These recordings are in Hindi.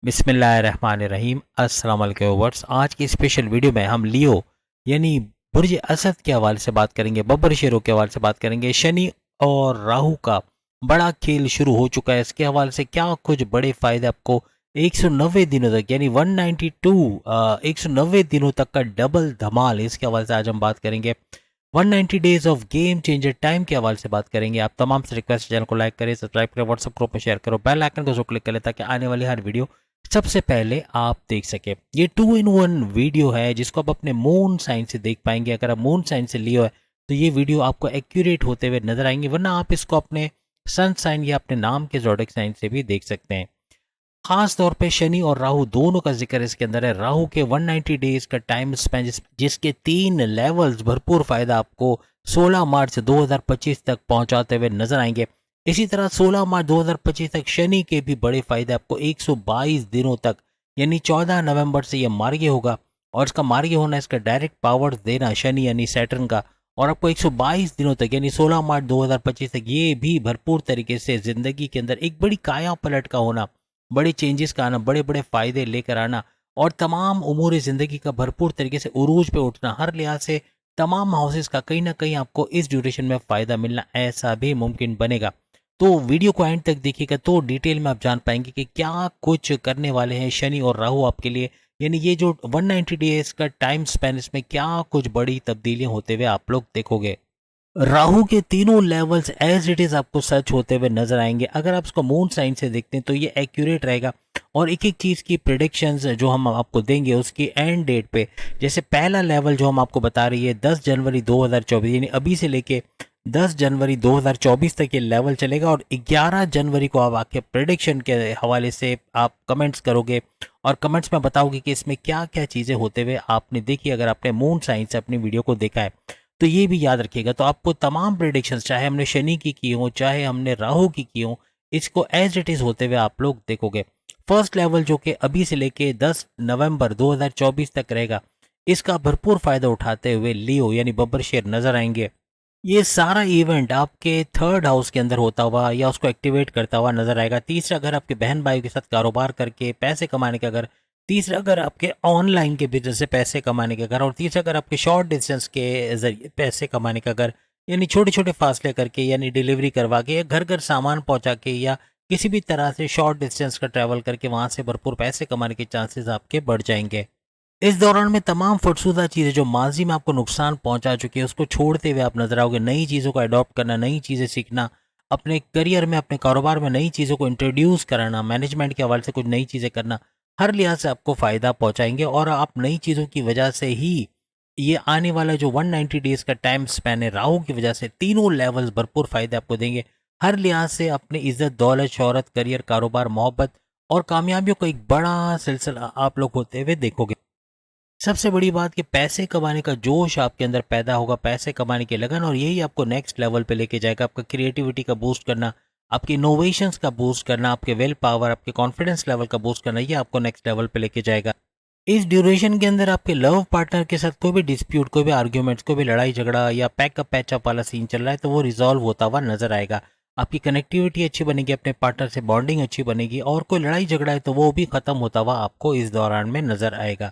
बिस्मिल्लाहिर्रहमानिर्रहीम। अस्सलाम वालेकुम व्यूअर्स। आज की स्पेशल वीडियो में हम लियो यानी बुर्ज असद के हवाले से बात करेंगे, बब्बर शेरों के हवाले से बात करेंगे। शनि और राहु का बड़ा खेल शुरू हो चुका है, इसके हवाले से क्या कुछ बड़े फायदे आपको 190 दिनों तक यानी 192 190 दिनों तक का डबल धमाल, इसके हवाले से आज हम बात करेंगे। 190 days of game changer time के हवाले से बात करेंगे। आप तमाम से रिक्वेस्ट, चैनल को लाइक करें, सब्सक्राइब करें, व्हाट्सएप ग्रुप में शेयर करो, बेल आइकन को जो क्लिक करें ताकि आने वाली हर वीडियो सबसे पहले आप देख सके। ये 2 in 1 वीडियो है जिसको आप अपने मून साइन से देख पाएंगे। अगर आप मून साइन से लियो है तो ये वीडियो आपको एक्यूरेट होते हुए नजर आएंगे, वरना आप इसको अपने सन साइन या अपने नाम के जोडिक साइन से भी देख सकते हैं। खास तौर पे शनि और राहु दोनों का जिक्र इसके अंदर है। राहु के 190 डेज का टाइम स्पेन जिसके 3 लेवल्स भरपूर फायदा आपको 16 मार्च 2025 तक पहुंचाते हुए नजर आएंगे। इसी तरह 16 मार्च 2025 तक शनि के भी बड़े फायदे आपको 122 दिनों तक यानी 14 नवंबर से यह मार्गी होगा, और इसका मार्गी होना, इसका डायरेक्ट पावर देना शनि यानी सैटर्न का, और आपको 122 दिनों तक यानी 16 मार्च 2025 तक ये भी भरपूर तरीके से जिंदगी के अंदर एक बड़ी काया पलट का होना, बड़े चेंजेस का आना, बड़े बड़े फायदे लेकर आना और तमाम उमूर ज़िंदगी का भरपूर तरीके से उरूज पे उठना, हर लिहाज से तमाम हाउसेस का कहीं ना कहीं आपको इस ड्यूरेशन में फ़ायदा मिलना ऐसा भी मुमकिन बनेगा। तो वीडियो को एंड तक देखिएगा तो डिटेल में आप जान पाएंगे कि क्या कुछ करने वाले हैं शनि और राहु आपके लिए। यानी ये जो 190 डेज का टाइम स्पेन, इसमें क्या कुछ बड़ी तब्दीलियां होते हुए आप लोग देखोगे। राहु के तीनों लेवल्स एज इट इज आपको सच होते हुए नजर आएंगे। अगर आप इसको मून साइन से देखते हैं तो ये एक्यूरेट रहेगा, और एक एक चीज की प्रिडिक्शंस जो हम आपको देंगे उसकी एंड डेट पे, जैसे पहला लेवल जो हम आपको बता रही है 10 जनवरी 2024 यानी अभी से लेके 10 जनवरी 2024 तक ये लेवल चलेगा, और 11 जनवरी को आप आके प्रिडिक्शन के हवाले से आप कमेंट्स करोगे और कमेंट्स में बताओगे कि इसमें क्या क्या चीज़ें होते हुए आपने देखी। अगर आपने मून साइन से अपनी वीडियो को देखा है तो ये भी याद रखिएगा। तो आपको तमाम प्रिडिक्शंस, चाहे हमने शनि की हो चाहे हमने राहु की हो, इसको एज इट इज़ होते हुए आप लोग देखोगे। फर्स्ट लेवल जो कि अभी से लेके 10 नवंबर 2024 तक रहेगा, इसका भरपूर फायदा उठाते हुए लियो यानी बब्बर शेर नजर आएंगे। ये सारा इवेंट आपके थर्ड हाउस के अंदर होता हुआ या उसको एक्टिवेट करता हुआ नजर आएगा। तीसरा घर आपके बहन भाई के साथ कारोबार करके पैसे कमाने का घर, तीसरा घर आपके ऑनलाइन के बिजनेस से पैसे कमाने का घर, और तीसरा घर आपके शॉर्ट डिस्टेंस के जरिए पैसे कमाने का घर, यानी छोटे छोटे फासले करके यानी डिलीवरी करवा के या घर घर सामान पहुंचा के या किसी भी तरह से शॉर्ट डिस्टेंस का ट्रैवल करके वहां से भरपूर पैसे कमाने के चांसेस आपके बढ़ जाएंगे। इस दौरान में तमाम फटसूदा चीज़ें जो माजी में आपको नुकसान पहुंचा चुकी है उसको छोड़ते हुए आप नजर आओगे। नई चीज़ों को अडॉप्ट करना, नई चीज़ें सीखना, अपने करियर में अपने कारोबार में नई चीज़ों को इंट्रोड्यूस कराना, मैनेजमेंट के हवाले से कुछ नई चीज़ें करना, हर लिहाज से आपको फ़ायदा पहुंचाएंगे। और आप नई चीज़ों की वजह से ही ये आने वाला जो 190 डेज का टाइम स्पैन है, राहु की वजह से तीनों लेवल्स भरपूर फ़ायदे आपको देंगे। हर लिहाज से अपनी इज्जत, दौलत, शोहरत, करियर, कारोबार, मोहब्बत और कामयाबियों का एक बड़ा सिलसिला आप लोग होते हुए देखोगे। सबसे बड़ी बात कि पैसे कमाने का जोश आपके अंदर पैदा होगा, पैसे कमाने की लगन, और यही आपको नेक्स्ट लेवल पे लेके जाएगा। आपका क्रिएटिविटी का बूस्ट करना, आपके इनोवेशंस का बूस्ट करना, आपके विल पावर, आपके कॉन्फिडेंस लेवल का बूस्ट करना, ये आपको नेक्स्ट लेवल पे लेके जाएगा। इस ड्यूरेशन के अंदर आपके लव पार्टनर के साथ कोई भी डिस्प्यूट, कोई भी आर्ग्यूमेंट्स, कोई भी लड़ाई झगड़ा या पैकअप पैचअप वाला सीन चल रहा है तो वो रिजॉल्व होता हुआ नजर आएगा। आपकी कनेक्टिविटी अच्छी बनेगी, अपने पार्टनर से बॉन्डिंग अच्छी बनेगी, और कोई लड़ाई झगड़ा है तो वो भी खत्म होता हुआ आपको इस दौरान में नजर आएगा।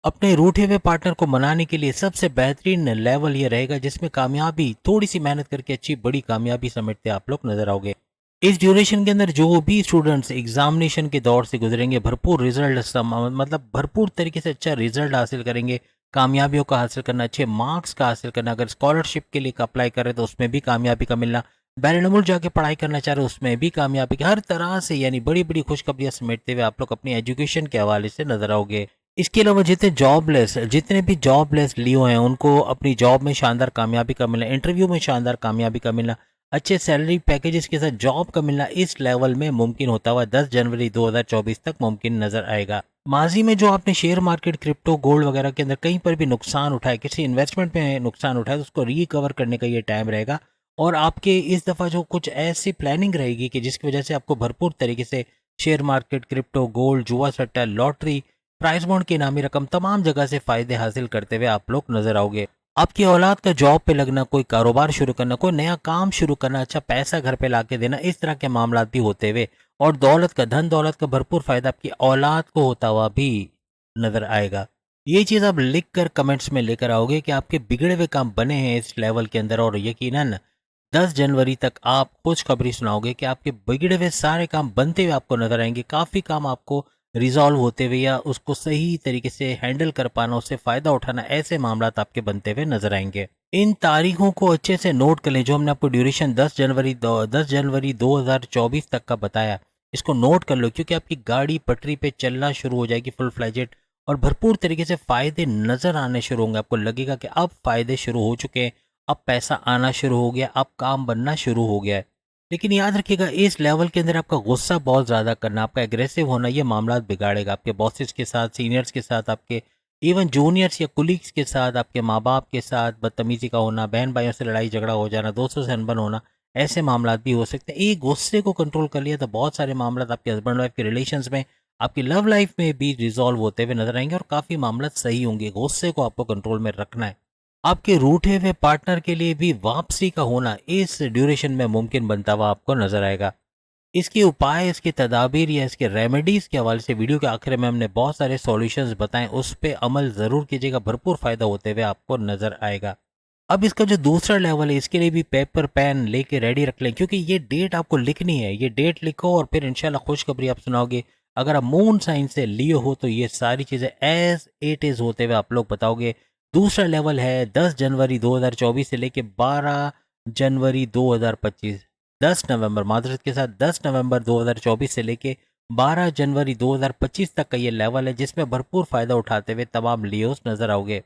अपने रूठे हुए पार्टनर को मनाने के लिए सबसे बेहतरीन लेवल ये रहेगा जिसमें कामयाबी, थोड़ी सी मेहनत करके अच्छी बड़ी कामयाबी समेटते आप लोग नजर आओगे। इस ड्यूरेशन के अंदर जो भी स्टूडेंट्स एग्जामिनेशन के दौर से गुजरेंगे भरपूर रिजल्ट, मतलब भरपूर तरीके से अच्छा रिजल्ट हासिल करेंगे, कामयाबियों का हासिल करना, अच्छे मार्क्स का हासिल करना। अगर स्कॉलरशिप के लिए अप्लाई कर रहे तो उसमें भी कामयाबी का मिलना, बैरनमुल जाके पढ़ाई करना चाह रहे उसमें भी कामयाबी, हर तरह से यानी बड़ी बड़ी खुशखबरियां समेटते हुए आप लोग अपनी एजुकेशन के हवाले से नजर आओगे। इसके अलावा जितने भी जॉबलेस लियो हैं उनको अपनी जॉब में शानदार कामयाबी का मिलना, इंटरव्यू में शानदार कामयाबी का मिलना, अच्छे सैलरी पैकेजेस के साथ जॉब का मिलना इस लेवल में मुमकिन होता हुआ 10 जनवरी 2024 तक मुमकिन नजर आएगा। माजी में जो आपने शेयर मार्केट, क्रिप्टो, गोल्ड वगैरह के अंदर कहीं पर भी नुकसान उठाए, किसी इन्वेस्टमेंट में नुकसान उठाए, तो उसको रिकवर करने का ये टाइम रहेगा। और आपके इस दफ़ा जो कुछ ऐसी प्लानिंग रहेगी कि जिसकी वजह से आपको भरपूर तरीके से शेयर मार्केट, क्रिप्टो, गोल्ड, जुआ सट्टा, लॉटरी, प्राइस बॉन्ड की इनामी रकम, तमाम जगह से फायदे हासिल करते हुए आप लोग नजर आओगे। आपकी औलाद का जॉब पे लगना, कोई कारोबार शुरू करना, कोई नया काम शुरू करना, अच्छा पैसा घर पे लाके देना, इस तरह के मामला भी होते हुए, और दौलत का, धन दौलत का भरपूर फायदा आपकी औलाद को होता हुआ भी नजर आएगा। ये चीज आप लिख कर कमेंट्स में लेकर आओगे कि आपके बिगड़े हुए काम बने हैं इस लेवल के अंदर, और यकीनन 10 जनवरी तक आप खुशखबरी सुनाओगे कि आपके बिगड़े हुए सारे काम बनते हुए आपको नजर आएंगे। काफी काम आपको रिजॉल्व होते हुए या उसको सही तरीके से हैंडल कर पाना, उससे फायदा उठाना, ऐसे मामला आपके बनते हुए नजर आएंगे। इन तारीखों को अच्छे से नोट कर लें, जो हमने आपको ड्यूरेशन 10 जनवरी 2024 तक का बताया, इसको नोट कर लो, क्योंकि आपकी गाड़ी पटरी पे चलना शुरू हो जाएगी फुल फ्लेजेड, और भरपूर तरीके से फायदे नजर आने शुरू होंगे। आपको लगेगा कि अब फायदे शुरू हो चुके हैं, अब पैसा आना शुरू हो गया, अब काम बनना शुरू हो गया है। लेकिन याद रखिएगा, इस लेवल के अंदर आपका गुस्सा बहुत ज़्यादा करना, आपका एग्रेसिव होना, ये मामला बिगाड़ेगा। आपके बॉसेस के साथ, सीनियर्स के साथ, आपके इवन जूनियर्स या कुलीग्स के साथ, आपके माँ बाप के साथ बदतमीजी का होना, बहन भाइयों से लड़ाई झगड़ा हो जाना, दोस्तों से अनबन होना, ऐसे मामला भी हो सकते हैं। एक गुस्से को कंट्रोल कर लिया तो बहुत सारे मामला आपके हस्बैंड वाइफ के रिलेशंस में, आपकी लव लाइफ में भी रिजॉल्व होते हुए नजर आएंगे, और काफ़ी मामला सही होंगे। गुस्से को आपको कंट्रोल में रखना है। आपके रूठे हुए पार्टनर के लिए भी वापसी का होना इस ड्यूरेशन में मुमकिन बनता हुआ आपको नजर आएगा। इसके उपाय, इसके तदाबीर या इसके रेमेडीज के हवाले से वीडियो के आखिर में हमने बहुत सारे सॉल्यूशंस बताएं, उस पर अमल ज़रूर कीजिएगा, भरपूर फायदा होते हुए आपको नजर आएगा। अब इसका जो दूसरा लेवल है, इसके लिए भी पेपर पेन लेके रेडी रख लें, क्योंकि ये डेट आपको लिखनी है। ये डेट लिखो और फिर इंशाल्लाह खुशखबरी आप सुनाओगे। अगर आप मून साइन से लियो हो तो ये सारी चीज़ें एज इट इज़ होते हुए आप लोग बताओगे। दूसरा लेवल है 10 जनवरी 2024 से लेके 12 जनवरी 2025, 10 नवंबर, मादरत के साथ 10 नवंबर 2024 से लेके 12 जनवरी 2025 तक का ये लेवल है, जिसमें भरपूर फ़ायदा उठाते हुए तमाम लियोस नजर आओगे।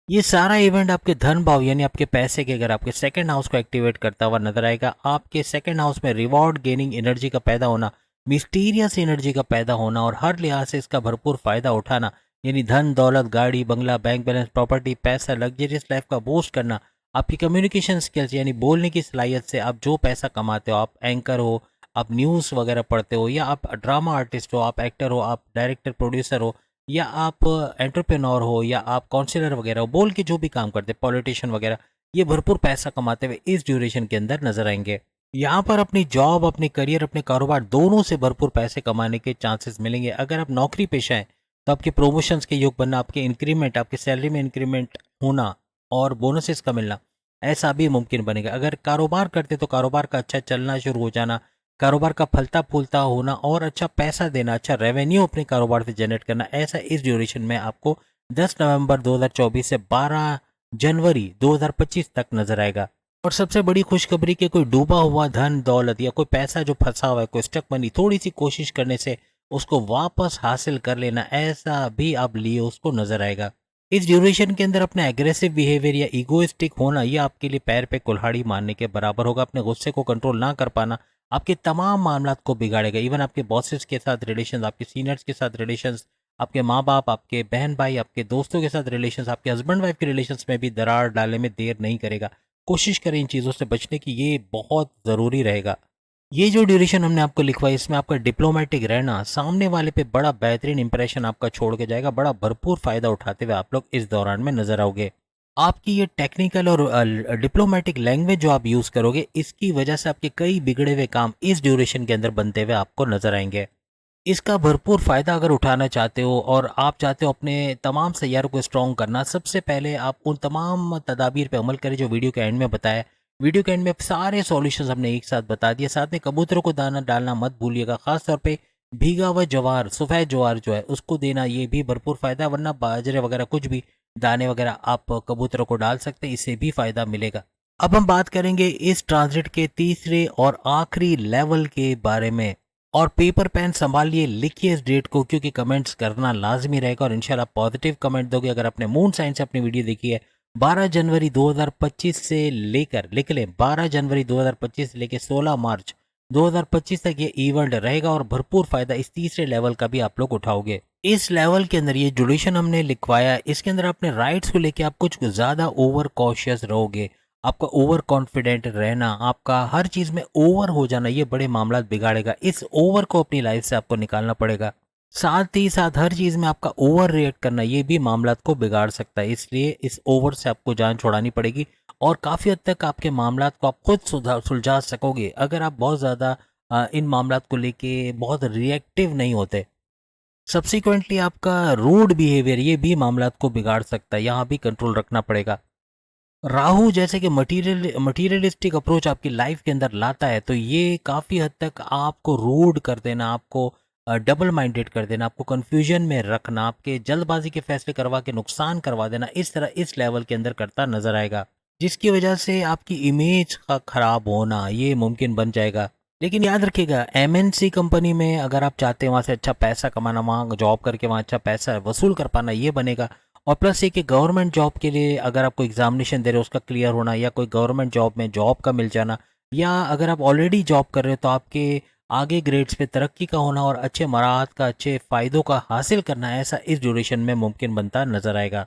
ये सारा इवेंट आपके धन भाव यानी आपके पैसे के, अगर आपके सेकंड हाउस को एक्टिवेट करता हुआ नजर आएगा। आपके सेकंड हाउस में रिवॉर्ड गेनिंग एनर्जी का पैदा होना, मिस्टीरियस एनर्जी का पैदा होना, और हर लिहाज से इसका भरपूर फायदा उठाना, यानी धन दौलत, गाड़ी बंगला, बैंक बैलेंस, प्रॉपर्टी, पैसा, लग्जरियस लाइफ का बूस्ट करना। आपकी कम्युनिकेशन स्किल्स यानी बोलने की सलाहियत से आप जो पैसा कमाते हो, आप एंकर हो, आप न्यूज़ वगैरह पढ़ते हो, या आप ड्रामा आर्टिस्ट हो, आप एक्टर हो, आप डायरेक्टर प्रोड्यूसर हो, या आप एंटरप्रेन्योर हो, या आप काउंसलर वगैरह हो, बोल के जो भी काम करते, पॉलिटिशियन वगैरह, ये भरपूर पैसा कमाते हुए इस ड्यूरेशन के अंदर नजर आएंगे। यहाँ पर अपनी जॉब, अपने करियर, अपने कारोबार दोनों से भरपूर पैसे कमाने के चांसेस मिलेंगे। अगर आप नौकरी पेशा हैं तो आपके प्रोमोशंस के योग बनना, आपके इंक्रीमेंट, आपके सैलरी में इंक्रीमेंट होना, और बोनसेस का मिलना, ऐसा भी मुमकिन बनेगा। अगर कारोबार करते तो कारोबार का अच्छा चलना शुरू हो जाना, कारोबार का फलता फूलता होना, और अच्छा पैसा देना, अच्छा रेवेन्यू अपने कारोबार से जनरेट करना, ऐसा इस ड्यूरेशन में आपको 10 नवंबर 2024 से 12 जनवरी 2025 तक नजर आएगा। और सबसे बड़ी खुशखबरी कि कोई डूबा हुआ धन दौलत या कोई पैसा जो फंसा हुआ है, कोई स्टक मनी, थोड़ी सी कोशिश करने से उसको वापस हासिल कर लेना, ऐसा भी आप लिए उसको नजर आएगा। इस ड्यूरेशन के अंदर अपना एग्रेसिव बिहेवियर या इगोइस्टिक होना, ये आपके लिए पैर पे कुल्हाड़ी मारने के बराबर होगा। अपने गुस्से को कंट्रोल ना कर पाना आपके तमाम मामलात को बिगाड़ेगा। इवन आपके बॉसेस के साथ रिलेशंस, आपके सीनियर्स के साथ रिलेशंस, आपके माँ बाप, आपके बहन भाई, आपके दोस्तों के साथ रिलेशंस, आपके हस्बैंड वाइफ के रिलेशंस में भी दरार डालने में देर नहीं करेगा। कोशिश करें इन चीज़ों से बचने की, ये बहुत ज़रूरी रहेगा। ये जो ड्यूरेशन हमने आपको लिखवाई, इसमें आपका डिप्लोमेटिक रहना सामने वाले पे बड़ा बेहतरीन इंप्रेशन आपका छोड़ के जाएगा। बड़ा भरपूर फायदा उठाते हुए आप लोग इस दौरान में नजर आओगे। आपकी ये टेक्निकल और डिप्लोमेटिक लैंग्वेज जो आप यूज़ करोगे, इसकी वजह से आपके कई बिगड़े हुए काम इस ड्यूरेशन के अंदर बनते हुए आपको नजर आएंगे। इसका भरपूर फ़ायदा अगर उठाना चाहते हो और आप चाहते हो अपने तमाम सैयारों को स्ट्रॉन्ग करना, सबसे पहले आप उन तमाम तदाबीर पे अमल करें जो वीडियो के एंड में बताया। वीडियो के एंड में सारे सॉल्यूशंस हमने एक साथ बता दिए। साथ में कबूतरों को दाना डालना मत भूलिएगा, ख़ास तौर पे भीगा हुआ जवार, सफ़ेद जवार जो है उसको देना, ये भी भरपूर फ़ायदा। वरना बाजरे वगैरह कुछ भी दाने वगैरह आप कबूतरों को डाल सकते हैं, इससे भी फ़ायदा मिलेगा। अब हम बात करेंगे इस ट्रांजिट के तीसरे और आखिरी लेवल के बारे में। और पेपर पेन संभालिए, लिखिए इस डेट को, क्योंकि कमेंट्स करना लाजमी रहेगा, और इंशाल्लाह पॉजिटिव कमेंट दोगे। अगर आपने मून साइन से अपनी वीडियो देखी है, 12 जनवरी 2025 से लेकर, लिख लें, 12 जनवरी 2025 से लेकर 16 मार्च 2025 तक ये इवेंट रहेगा, और भरपूर फायदा इस तीसरे लेवल का भी आप लोग उठाओगे। इस लेवल के अंदर ये ड्यूरेशन हमने लिखवाया, इसके अंदर अपने राइट्स को लेके आप कुछ ज़्यादा ओवर कॉशियस रहोगे। आपका ओवर कॉन्फिडेंट रहना, आपका हर चीज़ में ओवर हो जाना, ये बड़े मामला बिगाड़ेगा। इस ओवर को अपनी लाइफ से आपको निकालना पड़ेगा। साथ ही साथ हर चीज़ में आपका ओवर रिएक्ट करना ये भी मामलात को बिगाड़ सकता है, इसलिए इस ओवर से आपको जान छुड़ानी पड़ेगी और काफ़ी हद तक आपके मामलात को आप खुद सुलझा सकोगे अगर आप बहुत ज़्यादा इन मामलात को लेके बहुत रिएक्टिव नहीं होते। सब्सिक्वेंटली आपका रूड बिहेवियर ये भी मामलात को बिगाड़ सकता है, यहाँ भी कंट्रोल रखना पड़ेगा। राहु जैसे कि मटीरियलिस्टिक अप्रोच आपकी लाइफ के अंदर लाता है, तो ये काफ़ी हद तक आपको रूड कर देना, आपको डबल माइंडेड कर देना, आपको कंफ्यूजन में रखना, आपके जल्दबाजी के फैसले करवा के नुकसान करवा देना, इस तरह इस लेवल के अंदर करता नजर आएगा, जिसकी वजह से आपकी इमेज का खराब होना ये मुमकिन बन जाएगा। लेकिन याद रखिएगा, एमएनसी कंपनी में अगर आप चाहते हैं वहाँ से अच्छा पैसा कमाना, वहाँ जॉब करके वहाँ अच्छा पैसा वसूल कर पाना, ये बनेगा। और प्लस ये कि गवर्नमेंट जॉब के लिए अगर आप कोई एग्जामिनेशन दे रहे हो उसका क्लियर होना, या कोई गवर्नमेंट जॉब में जॉब का मिल जाना, या अगर आप ऑलरेडी जॉब कर रहे हो तो आपके आगे ग्रेड्स पे तरक्की का होना और अच्छे मराहत का, अच्छे फ़ायदों का हासिल करना, ऐसा इस ड्यूरेशन में मुमकिन बनता नज़र आएगा।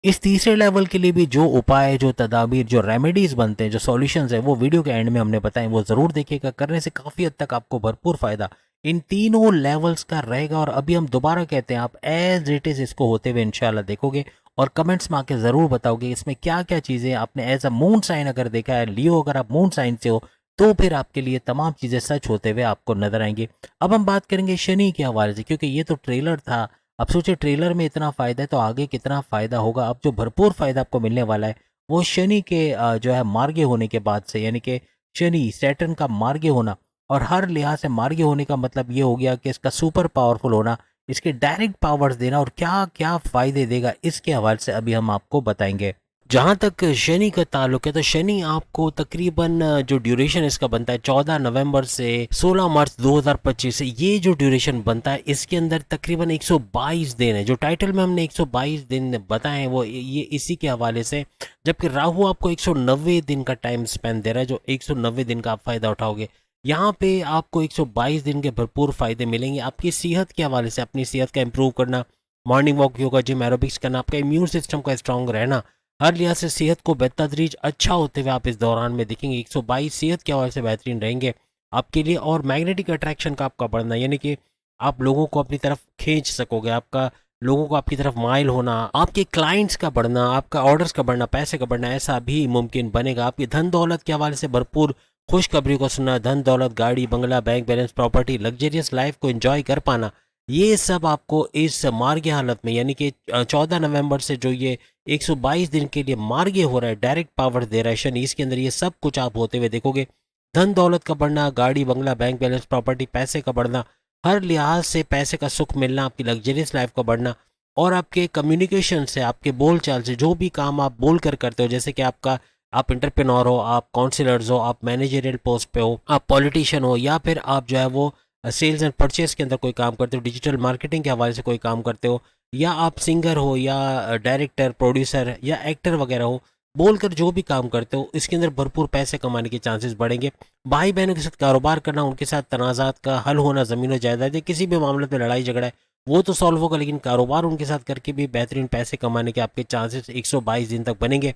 इस तीसरे लेवल के लिए भी जो उपाय, जो तदाबीर, जो रेमेडीज़ बनते हैं, जो सॉल्यूशंस हैं, वो वीडियो के एंड में हमने बताए, वो ज़रूर देखिएगा। करने से काफ़ी हद तक आपको भरपूर फ़ायदा इन तीनों लेवल्स का रहेगा। और अभी हम दोबारा कहते हैं, आप एज इट इज़ इसको होते हुए इंशाल्लाह देखोगे और कमेंट्स में आके ज़रूर बताओगे इसमें क्या क्या चीज़ें आपने एज अ मून साइन अगर देखा है, लियो अगर आप मून साइन से हो, तो फिर आपके लिए तमाम चीज़ें सच होते हुए आपको नजर आएंगी। अब हम बात करेंगे शनि के हवाले से, क्योंकि ये तो ट्रेलर था। अब सोचिए, ट्रेलर में इतना फ़ायदा है तो आगे कितना फ़ायदा होगा। अब जो भरपूर फ़ायदा आपको मिलने वाला है वो शनि के जो है मार्गे होने के बाद से, यानी कि शनि सैटर्न का मार्गे होना, और हर लिहाज से मार्गे होने का मतलब ये हो गया कि इसका सुपर पावरफुल होना, इसके डायरेक्ट पावर्स देना, और क्या क्या फ़ायदे देगा इसके हवाले से अभी हम आपको बताएंगे। जहाँ तक शनि का ताल्लुक है, तो शनि आपको तकरीबन जो ड्यूरेशन इसका बनता है 14 नवंबर से 16 मार्च 2025 से, ये जो ड्यूरेशन बनता है इसके अंदर तकरीबन 122 दिन है। जो टाइटल में हमने 122 दिन बताए हैं वो ये इसी के हवाले से, जबकि राहु आपको 190 दिन का टाइम स्पेन दे रहा है, जो 190 दिन का आप फ़ायदा उठाओगे। यहाँ पे आपको 122 दिन के भरपूर फ़ायदे मिलेंगे। आपकी सेहत के हवाले से, अपनी सेहत का इम्प्रूव करना, morning walk, yoga, gym, aerobics करना, आपका इम्यून सिस्टम का स्ट्रॉन्ग रहना, हर लिहाज से सेहत को बेतदरीज अच्छा होते हुए आप इस दौरान में देखेंगे। 122 सेहत के हवाले से बेहतरीन रहेंगे आपके लिए। और मैग्नेटिक अट्रैक्शन का आपका बढ़ना, यानी कि आप लोगों को अपनी तरफ खींच सकोगे, आपका लोगों को आपकी तरफ माइल होना, आपके क्लाइंट्स का बढ़ना, आपका ऑर्डर्स का बढ़ना, पैसे का बढ़ना, ऐसा भी मुमकिन बनेगा। आपकी धन दौलत के हवाले से भरपूर खुशखबरी को सुनना, धन दौलत, गाड़ी, बंगला, bank balance, property, luxurious life को एंजॉय कर पाना, ये सब आपको इस मार्गी हालत में, यानी कि 14 नवंबर से जो ये 122 दिन के लिए मार्गे हो रहा है, डायरेक्ट पावर दे रहा है शनि, इसके अंदर ये सब कुछ आप होते हुए देखोगे। धन दौलत का बढ़ना, गाड़ी, बंगला, बैंक बैलेंस, प्रॉपर्टी, पैसे का बढ़ना, हर लिहाज से पैसे का सुख मिलना, आपकी लग्जरियस लाइफ का बढ़ना, और आपके कम्युनिकेशन से, आपके बोल चाल से, जो भी काम आप बोल कर करते हो, जैसे कि आप इंटरप्रेन्योर हो, आप काउंसिलर्स हो, आप मैनेजरियल पोस्ट पे हो, आप पॉलिटिशियन हो, या फिर आप जो है वो सेल्स एंड परचेस के अंदर कोई काम करते हो, डिजिटल मार्केटिंग के हवाले से कोई काम करते हो, या आप सिंगर हो, या डायरेक्टर, प्रोड्यूसर, या एक्टर वगैरह हो, बोलकर जो भी काम करते हो, इसके अंदर भरपूर पैसे कमाने के चांसेस बढ़ेंगे। भाई बहनों के साथ कारोबार करना, उनके साथ तनाज़ात का हल होना, ज़मीन और जायदाद या किसी भी मामले में लड़ाई झगड़ा है वो तो सॉल्व होगा, लेकिन कारोबार उनके साथ करके भी बेहतरीन पैसे कमाने के आपके चांसेस 122 दिन तक बनेंगे।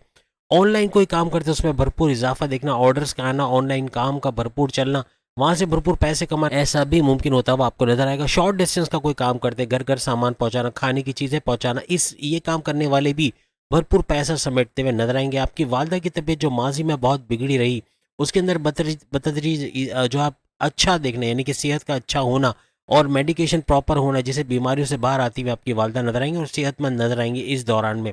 ऑनलाइन कोई काम करते हैं उसमें भरपूर इजाफा देखना, ऑर्डर्स का आना, ऑनलाइन काम का भरपूर चलना, वहाँ से भरपूर पैसे कमाना, ऐसा भी मुमकिन होता हुआ आपको नजर आएगा। शॉर्ट डिस्टेंस का कोई काम करते हैं, घर घर सामान पहुँचाना, खाने की चीज़ें पहुँचाना, ये काम करने वाले भी भरपूर पैसा समेटते हुए नजर आएंगे। आपकी वालदा की तबीयत जो माजी में बहुत बिगड़ी रही, उसके अंदर बतदरीज जो आप अच्छा देखना, यानी कि सेहत का अच्छा होना और मेडिकेशन प्रॉपर होना, जिसे बीमारियों से बाहर आती हुई आपकी वालदा नजर आएंगी और सेहतमंद नजर आएंगी इस दौरान में।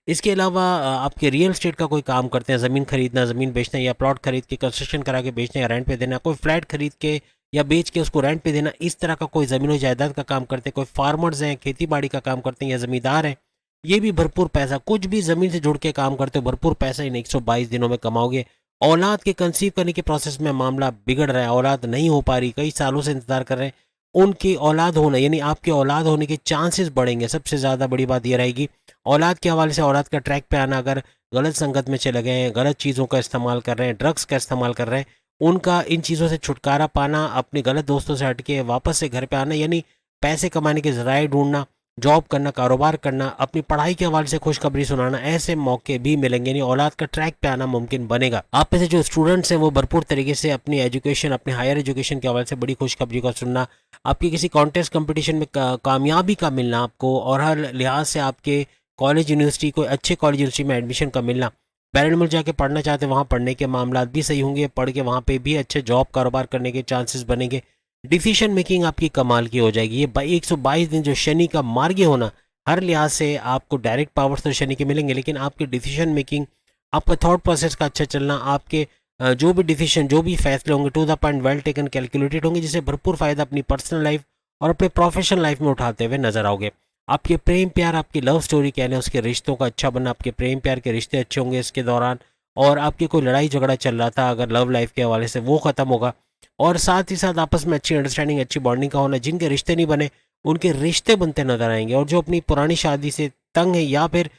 इसके अलावा आपके रियल एस्टेट का कोई काम करते हैं, ज़मीन खरीदना, ज़मीन बेचना, या प्लॉट खरीद के कंस्ट्रक्शन करा के बेचना या रेंट पे देना, कोई फ्लैट खरीद के या बेच के उसको रेंट पे देना, इस तरह का कोई ज़मीन और जायदाद का काम करते हैं, कोई फार्मर्स हैं, खेती बाड़ी का काम करते हैं या ज़मींदार हैं, ये भी भरपूर पैसा, कुछ भी ज़मीन से जुड़ के काम करते हो, भरपूर पैसा इन 122 दिनों में कमाओगे। औलाद के कंसीव करने के प्रोसेस में मामला बिगड़ रहा है, औलाद नहीं हो पा रही, कई सालों से इंतजार कर रहे हैं, उनकी औलाद होना, यानी आपके औलाद होने के चांसेस बढ़ेंगे। सबसे ज़्यादा बड़ी बात यह रहेगी, औलाद के हवाले से औलाद का ट्रैक पे आना, अगर गलत संगत में चले गए हैं, गलत चीज़ों का इस्तेमाल कर रहे हैं, ड्रग्स का इस्तेमाल कर रहे हैं, उनका इन चीज़ों से छुटकारा पाना, अपने गलत दोस्तों से हट के वापस से घर पे आना, यानी पैसे कमाने के ज़राए ढूंढना, जॉब करना, कारोबार करना, अपनी पढ़ाई के हवाले से खुशखबरी सुनाना, ऐसे मौके भी मिलेंगे, नहीं औलाद का ट्रैक पे आना मुमकिन बनेगा। आप में से जो स्टूडेंट्स हैं वो भरपूर तरीके से अपनी एजुकेशन, अपने हायर एजुकेशन के हवाले से बड़ी खुशखबरी का सुनना, आपकी किसी कॉन्टेस्ट कंपटीशन में कामयाबी का मिलना आपको, और हर लिहाज से आपके कॉलेज यूनिवर्सिटी, कोई अच्छे कॉलेज यूनिवर्सिटी में एडमिशन का मिलना, पेरेंट मुल्क जाके पढ़ना चाहते हैं वहाँ पढ़ने के मामला भी सही होंगे, पढ़ के वहाँ पे भी अच्छे जॉब कारोबार करने के चांसेस बनेंगे। डिसीजन मेकिंग आपकी कमाल की हो जाएगी। ये 122 दिन जो शनि का मार्गी होना, हर लिहाज से आपको डायरेक्ट पावर्स तो शनि के मिलेंगे, लेकिन आपकी डिसीजन मेकिंग, आपका थॉट प्रोसेस का अच्छा चलना, आपके जो भी डिसीजन, जो भी फैसले होंगे to the point, well taken, calculated होंगे, जिससे भरपूर फायदा अपनी पर्सनल लाइफ और अपने प्रोफेशनल लाइफ में उठाते हुए नजर आओगे। आपके प्रेम प्यार, आपकी लव स्टोरी कह लें, उसके रिश्तों का अच्छा बनना, आपके प्रेम प्यार के रिश्ते अच्छे होंगे इसके दौरान, और आपकी कोई लड़ाई झगड़ा चल रहा था अगर लव लाइफ के हवाले से, वो खत्म होगा। और साथ ही साथ आपस में अच्छी अंडरस्टैंडिंग, अच्छी बॉन्डिंग का होना, जिनके रिश्ते नहीं बने उनके रिश्ते बनते नजर आएंगे, और जो अपनी पुरानी शादी से तंग है या फिर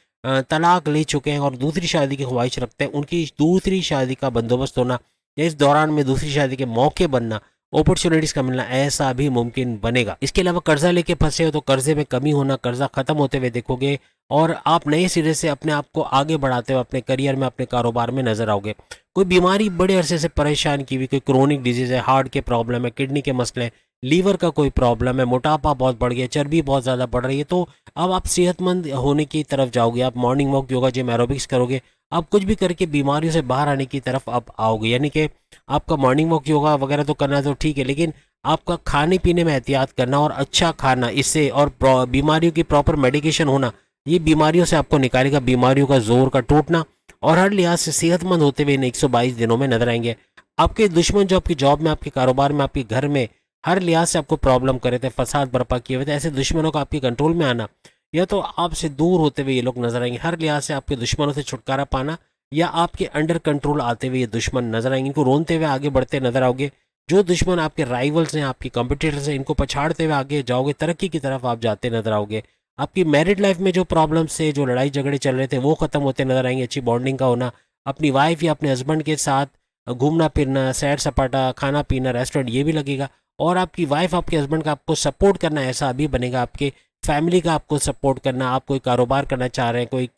तलाक ले चुके हैं और दूसरी शादी की ख्वाहिश रखते हैं, उनकी दूसरी शादी का बंदोबस्त होना, या इस दौरान में दूसरी शादी के मौके बनना, अपॉर्चुनिटीज का मिलना, ऐसा भी मुमकिन बनेगा। इसके अलावा कर्जा लेके फंसे हो तो कर्जे में कमी होना, कर्जा खत्म होते हुए देखोगे, और आप नए सिरे से अपने आप को आगे बढ़ाते हुए अपने करियर में, अपने कारोबार में नजर आओगे। कोई बीमारी बड़े अरसे से परेशान की हुई, कोई क्रोनिक डिजीज है, हार्ट के प्रॉब्लम है, किडनी के मसले हैं, लीवर का कोई प्रॉब्लम है, मोटापा बहुत बढ़ गया, चर्बी बहुत ज़्यादा बढ़ रही है, तो अब आप सेहतमंद होने की तरफ जाओगे। आप morning walk, yoga, gym, aerobics करोगे, आप कुछ भी करके बीमारियों से बाहर आने की तरफ आप आओगे। यानी कि आपका मॉर्निंग वॉक, योगा वगैरह तो करना तो ठीक है, लेकिन आपका खाने पीने में एहतियात करना और अच्छा खाना, इससे और बीमारियों की प्रॉपर मेडिकेशन होना, ये बीमारियों से आपको निकालेगा, बीमारियों का जोर का टूटना, और हर लिहाज से सेहतमंद होते हुए इन 122 दिनों में नजर आएंगे। आपके दुश्मन जो आपकी जॉब में, आपके कारोबार में, आपके घर में हर लिहाज से आपको प्रॉब्लम करे थे, फसाद बर्पा किए हुए थे, ऐसे दुश्मनों का आपके कंट्रोल में आना, या तो आपसे दूर होते हुए ये लोग नजर आएंगे। हर लिहाज से आपके दुश्मनों से छुटकारा पाना, या आपके अंडर कंट्रोल आते हुए ये दुश्मन नजर आएंगे, इनको रोनते हुए आगे बढ़ते नजर आओगे। जो दुश्मन आपके राइवल्स हैं, आपके कंपिटिटर्स हैं, इनको पछाड़ते हुए आगे जाओगे, तरक्की की तरफ आप जाते नजर आओगे। आपकी मैरिड लाइफ में जो प्रॉब्लम्स थे, जो लड़ाई झगड़े चल रहे थे, वो खत्म होते नजर आएंगे, अच्छी बॉन्डिंग का होना, अपनी वाइफ या अपने हस्बैंड के साथ घूमना फिरना, सैर सपाटा, खाना पीना, रेस्टोरेंट, ये भी लगेगा। और आपकी वाइफ, आपके हस्बैंड का आपको सपोर्ट करना ऐसा अभी बनेगा, आपके फैमिली का आपको सपोर्ट करना, आप कोई कारोबार करना चाह रहे हैं, कोई